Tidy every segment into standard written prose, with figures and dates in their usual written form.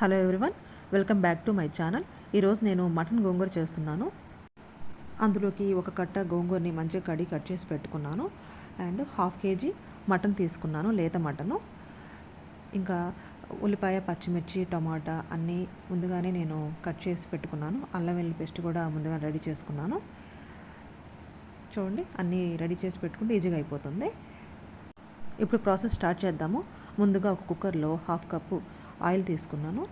Hello everyone, welcome back to my channel. ఈరోజు నేను mutton గోంగూర చేస్తున్నాను. అందులోకి ఒక కట్ట గోంగూరని మంచిగా కట్ చేసి పెట్టుకున్నాను. అండ్ హాఫ్ కేజీ మటన్ తీసుకున్నాను, లేత మటను. ఇంకా ఉల్లిపాయ, పచ్చిమిర్చి, టమాటా అన్నీ ముందుగానే నేను కట్ చేసి పెట్టుకున్నాను. అల్లం వెల్లుల్లి పేస్ట్ కూడా ముందుగా రెడీ చేసుకున్నాను. చూడండి, అన్నీ రెడీ చేసి పెట్టుకుంటే ఈజీగా అయిపోతుంది. ఇప్పుడు ప్రాసెస్ స్టార్ట్ చేద్దాము. ముందుగా ఒక కుక్కర్లో హాఫ్ కప్పు ఆయిల్ తీసుకున్నాను.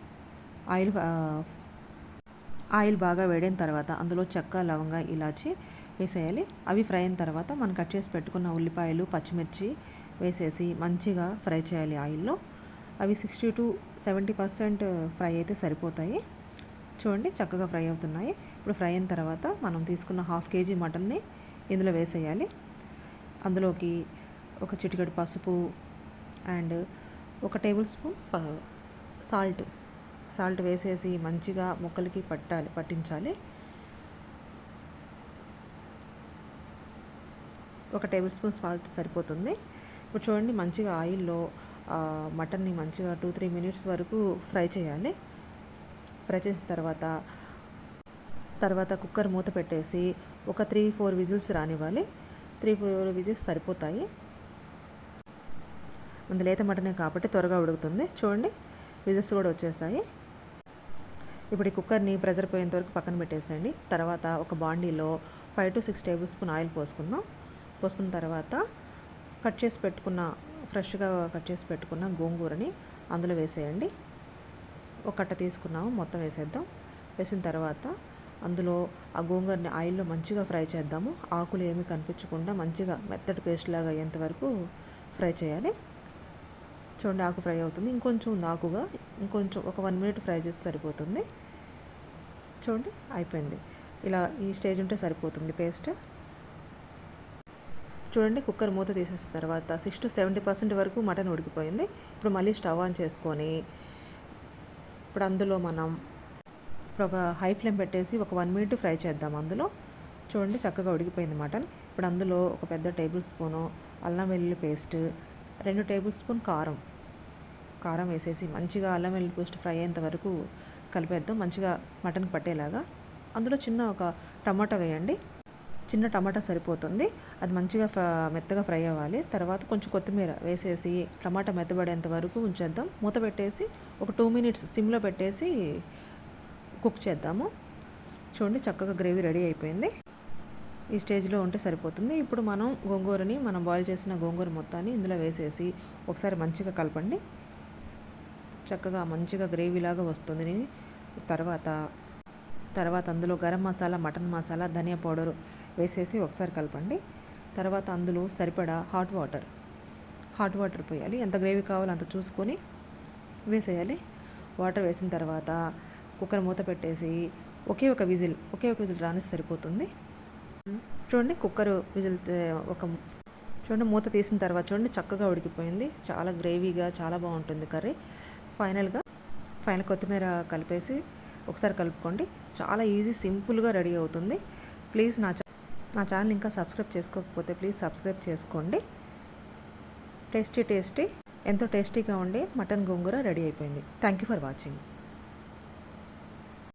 ఆయిల్ బాగా వేడిన తర్వాత అందులో చెక్క, లవంగ, ఇలాచి వేసేయాలి. అవి ఫ్రై అయిన తర్వాత మనం కట్ చేసి పెట్టుకున్న ఉల్లిపాయలు, పచ్చిమిర్చి వేసేసి మంచిగా ఫ్రై చేయాలి ఆయిల్లో. అవి 60 to 70% ఫ్రై అయితే సరిపోతాయి. చూడండి, చక్కగా ఫ్రై అవుతున్నాయి. ఇప్పుడు ఫ్రై అయిన తర్వాత మనం తీసుకున్న హాఫ్ కేజీ మటన్ని ఇందులో వేసేయాలి. అందులోకి ఒక చిటికెడు పసుపు అండ్ ఒక టేబుల్ స్పూన్ సాల్ట్ వేసేసి మంచిగా ముక్కలకి పట్టించాలి. ఒక టేబుల్ స్పూన్ సాల్ట్ సరిపోతుంది. ఇప్పుడు చూడండి, మంచిగా ఆయిల్లో మటన్ని మంచిగా 2-3 మినిట్స్ వరకు ఫ్రై చేయాలి. ఫ్రై చేసిన తర్వాత కుక్కర్ మూత పెట్టేసి ఒక 3-4 విజిల్స్ రానివ్వాలి. 3-4 విజిల్స్ సరిపోతాయి. మన లేత మటనే కాబట్టి త్వరగా ఉడుకుతుంది. చూడండి, విజిల్స్ కూడా వచ్చేసాయి. ఇప్పుడు ఈ కుక్కర్ని ప్రెజర్ పోయేంత వరకు పక్కన పెట్టేసేయండి. తర్వాత ఒక బాండీలో 5 to 6 టేబుల్ స్పూన్ ఆయిల్ పోసుకున్న తర్వాత ఫ్రెష్గా కట్ చేసి పెట్టుకున్న గోంగూరని అందులో వేసేయండి. ఒక కట్ట తీసుకున్నాము, మొత్తం వేసేద్దాం. వేసిన తర్వాత అందులో ఆ గోంగూరని ఆయిల్లో మంచిగా ఫ్రై చేద్దాము. ఆకులు ఏమీ కనిపించకుండా మంచిగా మెత్తటి పేస్ట్ లాగా అయ్యేంత వరకు ఫ్రై చేయాలి. చూడండి, ఆకు ఫ్రై అవుతుంది. ఇంకొంచెం ఆకుగా ఒక 1 minute ఫ్రై చేసి సరిపోతుంది. చూడండి, అయిపోయింది. ఇలా ఈ స్టేజ్ ఉంటే సరిపోతుంది పేస్ట్. చూడండి, కుక్కర్ మూత తీసేసిన తర్వాత 60 to 70% వరకు మటన్ ఉడికిపోయింది. ఇప్పుడు మళ్ళీ స్టవ్ ఆన్ చేసుకొని ఇప్పుడు అందులో ఒక హై ఫ్లేమ్ పెట్టేసి ఒక 1 minute ఫ్రై చేద్దాం అందులో. చూడండి, చక్కగా ఉడికిపోయింది మటన్. ఇప్పుడు అందులో ఒక పెద్ద టేబుల్ స్పూను అల్లం వెల్లుల్లి పేస్ట్, 2 టేబుల్ స్పూన్ కారం వేసేసి మంచిగా అల్లం వెల్లుల్లి పేస్ట్ ఫ్రై అయ్యేంత వరకు కలిపేద్దాం, మంచిగా మటన్కి పట్టేలాగా. అందులో ఒక టమాటా వేయండి. చిన్న టమాటా సరిపోతుంది. అది మంచిగా మెత్తగా ఫ్రై అవ్వాలి. తర్వాత కొంచెం కొత్తిమీర వేసేసి టమాటా మెత్తబడేంత వరకు ఉంచేద్దాం. మూత పెట్టేసి ఒక 2 minutes సిమ్లో పెట్టేసి కుక్ చేద్దాము. చూడండి, చక్కగా గ్రేవీ రెడీ అయిపోయింది. ఈ స్టేజ్లో ఉంటే సరిపోతుంది. ఇప్పుడు మనం బాయిల్ చేసిన గోంగూర మొత్తాన్ని ఇందులో వేసేసి ఒకసారి మంచిగా కలపండి. చక్కగా మంచిగా గ్రేవీలాగా వస్తుంది. తర్వాత అందులో గరం మసాలా, మటన్ మసాలా, ధనియా పౌడర్ వేసేసి ఒకసారి కలపండి. తర్వాత అందులో సరిపడా హాట్ వాటర్ పోయాలి. ఎంత గ్రేవీ కావాలో అంత చూసుకొని వేసేయాలి. వాటర్ వేసిన తర్వాత కుక్కర్ మూత పెట్టేసి ఒకే ఒక విజిల్ రానిస్తే సరిపోతుంది. చూడండి, కుక్కర్ విజిల్ చూడండి, మూత తీసిన తర్వాత చూడండి, చక్కగా ఉడికిపోయింది. చాలా గ్రేవీగా చాలా బాగుంటుంది కర్రీ. ఫైనల్ కొత్తిమీర కలిపేసి ఒకసారి కలుపుకోండి. చాలా ఈజీ, సింపుల్గా రెడీ అవుతుంది. ప్లీజ్ నా ఛానల్ ఇంకా సబ్స్క్రైబ్ చేసుకోకపోతే ప్లీజ్ సబ్స్క్రైబ్ చేసుకోండి. టేస్టీ ఎంతో టేస్టీగా ఉండే మటన్ గోంగూర రెడీ అయిపోయింది. Thank you for watching.